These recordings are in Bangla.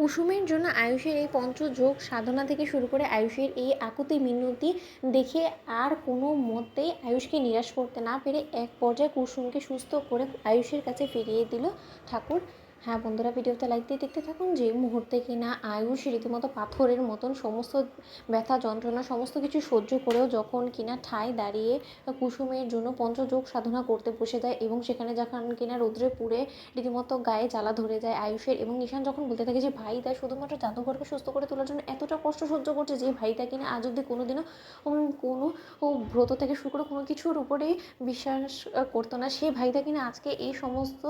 কুসুমের জন্য আয়ুষের এই পঞ্চযোগ সাধনা থেকে শুরু করে আয়ুষের এই আকুতি মিনতি দেখে আর কোনো মতেই আয়ুষকে নিরাশ করতে না পেরে এক পর্যায়ে কুসুমকে সুস্থ করে আয়ুষের কাছে ফিরিয়ে দিল ঠাকুর। হ্যাঁ বন্ধুরা, ভিডিওতে লাইক দিয়ে দেখতে থাকুন। যে মুহূর্তে কিনা আয়ুষ রীতিমতো পাথরের মতন সমস্ত ব্যথা যন্ত্রণা সমস্ত কিছু সহ্য করেও যখন কিনা ঠায় দাঁড়িয়ে কুসুমের জন্য পঞ্চযোগ সাধনা করতে বসে যায় এবং সেখানে যখন কিনা রৌদ্রে পুড়ে রীতিমতো গায়ে জ্বালা ধরে যায় আয়ুষের, এবং নিশান যখন বলতে থাকে যে ভাইদা শুধুমাত্র জাদুঘরকে সুস্থ করে তোলার জন্য এতটা কষ্ট সহ্য করছে যে ভাইদা কিনা আজ অব্দি কোনোদিনও কোনো ব্রত থেকে শুরু করে কোনো কিছুর উপরেই বিশ্বাস করতো না, সেই ভাইদা কিনা আজকে এই সমস্ত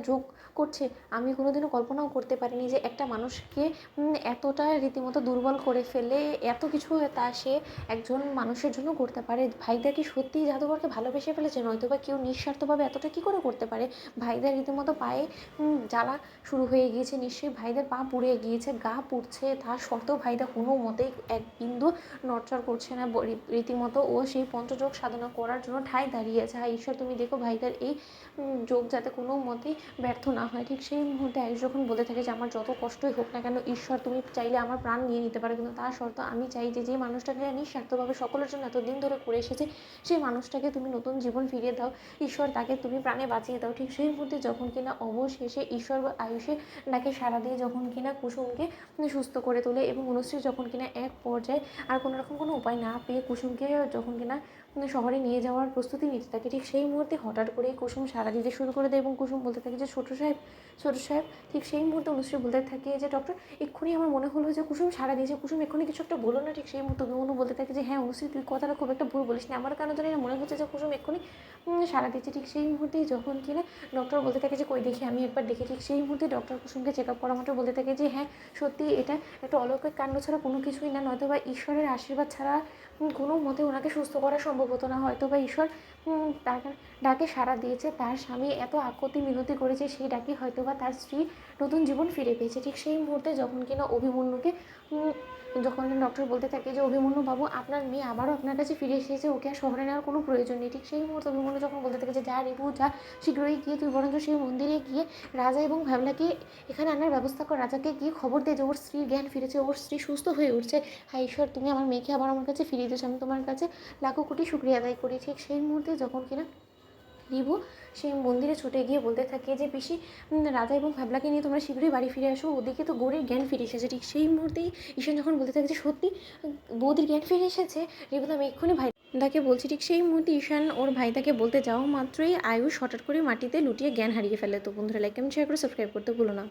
যোগ করছে। আমি কোনোদিনও কল্পনাও করতে পারিনি যে একটা মানুষকে এতটা রীতিমতো দুর্বল করে ফেলে এত কিছু তা সে একজন মানুষের জন্য করতে পারে। ভাইদা কি সত্যিই জাদুঘরকে ভালোবেসে ফেলেছে? নয়তো বা কেউ নিঃস্বার্থভাবে এতটা কী করে করতে পারে? ভাইদার রীতিমতো পায়ে জ্বালা শুরু হয়ে গিয়েছে, নিশ্চয়ই ভাইদের পা পুড়ে গিয়েছে, গা পুড়ছে, তার সত্ত্বেও ভাইদা কোনো মতেই এক বিন্দু নড়চড় করছে না। রীতিমতো ও সেই পঞ্চযোগ সাধনা করার জন্য ঠায় দাঁড়িয়েছে। হ্যাঁ ঈশ্বর, তুমি দেখো ভাইদার এই যোগ যাতে কোনো মতেই ব্যর্থ না হয়। ঠিক সেই মুহূর্তে আয়ুষ যখন বলতে থাকে যে আমার যত কষ্টই হোক না কেন ঈশ্বর, তুমি চাইলে আমার প্রাণ নিয়ে নিতে পারো, কিন্তু তার শর্ত আমি চাই যে মানুষটাকে নিঃস্বার্থভাবে সকলের জন্য এতদিন ধরে করে এসেছে সেই মানুষটাকে তুমি নতুন জীবন ফিরিয়ে দাও ঈশ্বর, তাকে তুমি প্রাণে বাঁচিয়ে দাও। ঠিক সেই মুহূর্তে যখন কিনা অবশেষে ঈশ্বর আয়ুষে ডাকে সাড়া দিয়ে যখন কিনা কুসুমকে সুস্থ করে তোলে এবং অনুশ্রী যখন কিনা এক পর্যায়ে আর কোনো রকম কোনো উপায় না পেয়ে কুসুমকে যখন কিনা শহরে নিয়ে যাওয়ার প্রস্তুতি নিতে থাকে, ঠিক সেই মুহূর্তে হঠাৎ করেই কুসুম সাড়া দিতে শুরু করে দেয় এবং কুসুম বলতে থাকে যে ছোটো সাহেব, ছোটো সাহেব। ঠিক সেই মুহূর্তে অনুশ্রী বলতে থাকে যে ডক্টর, এক্ষুনি আমার মনে হলো যে কুসুম সাড়া দিয়েছে, কুসুম এক্ষুনি কিছু একটা বলো না। ঠিক সেই মুহূর্তে অনু বলতে থাকে যে হ্যাঁ অনুশ্রী, তুই কথাটা খুব একটা ভুল বলিস না, আমার কেন জানি না মনে হচ্ছে যে কুসুম এক্ষুনি সাড়া দিচ্ছে। ঠিক সেই মুহূর্তেই যখন কিনা ডক্টর বলতে থাকে যে কই দেখি, আমি একবার দেখি। ঠিক সেই মুহূর্তে ডক্টর কুসুমকে চেক আপ করা মাত্র বলতে থাকে যে হ্যাঁ সত্যি এটা একটা অলৌকিক কাণ্ড ছাড়া কোনো কিছুই না, নয়তো বা ঈশ্বরের আশীর্বাদ ছাড়া কোনো মতে ওনাকে সুস্থ করা সম্ভব হতো না। হয়তো বা ঈশ্বর তাকে ডাকে সাড়া দিয়েছে, তার স্বামী এত আকুতি মিনতি করেছে, সেই ডাকে হয়তো বা তার স্ত্রী নতুন জীবন ফিরে পেয়েছে। ঠিক সেই মুহূর্তে যখন কিনা অভিমন্যুকে যখন ডক্টর বলতে থাকে যে অভিমন্যু বাবু, আপনার মেয়ে আবারও আপনার কাছে ফিরে এসেছে, ওকে আর শহরে নেওয়ার কোনো প্রয়োজন নেই। ঠিক সেই মুহূর্তে অভিমন্যু যখন বলতে থাকে যে যা রিপু যা, শীঘ্রই গিয়ে তুই বরঞ্চ সেই মন্দিরে গিয়ে রাজা এবং ভ্যাবলাকে এখানে আনার ব্যবস্থা কর, রাজাকে গিয়ে খবর দে যে ওর স্ত্রীর জ্ঞান ফিরেছে, ওর স্ত্রী সুস্থ হয়ে উঠছে। হ্যাঁ ঈশ্বর, তুমি আমার মেয়েকে আবার আমার কাছে ফিরিয়ে দিয়েছো, আমি তোমার কাছে লাখো কোটি শুক্রিয়া আদায় করি। ঠিক সেই মুহূর্তে যখন কিনা রিভু সেই মন্দিরে ছুটে গিয়ে বলতে থাকে যে পিসি, রাজা এবং ভ্যাবলাকে নিয়ে তোমরা শীঘ্রই বাড়ি ফিরে আসো, ওদিকে তো গৌরীর জ্ঞান ফিরে এসেছে। ঠিক সেই মুহূর্তেই ঈশান যখন বলতে থাকে যে সত্যি বৌদির জ্ঞান ফিরে এসেছে, রিভু আমি এক্ষুনি ভাইদাকে বলছি। ঠিক সেই মুহূর্তে ঈশান ওর ভাইদাকে বলতে যাওয়া মাত্রই আয়ুষ হঠাৎ করে মাটিতে লুটিয়ে জ্ঞান হারিয়ে ফেলে। তো বন্ধুরা লাইক কমেন্ট শেয়ার করে সাবস্ক্রাইব করতে ভুলো না।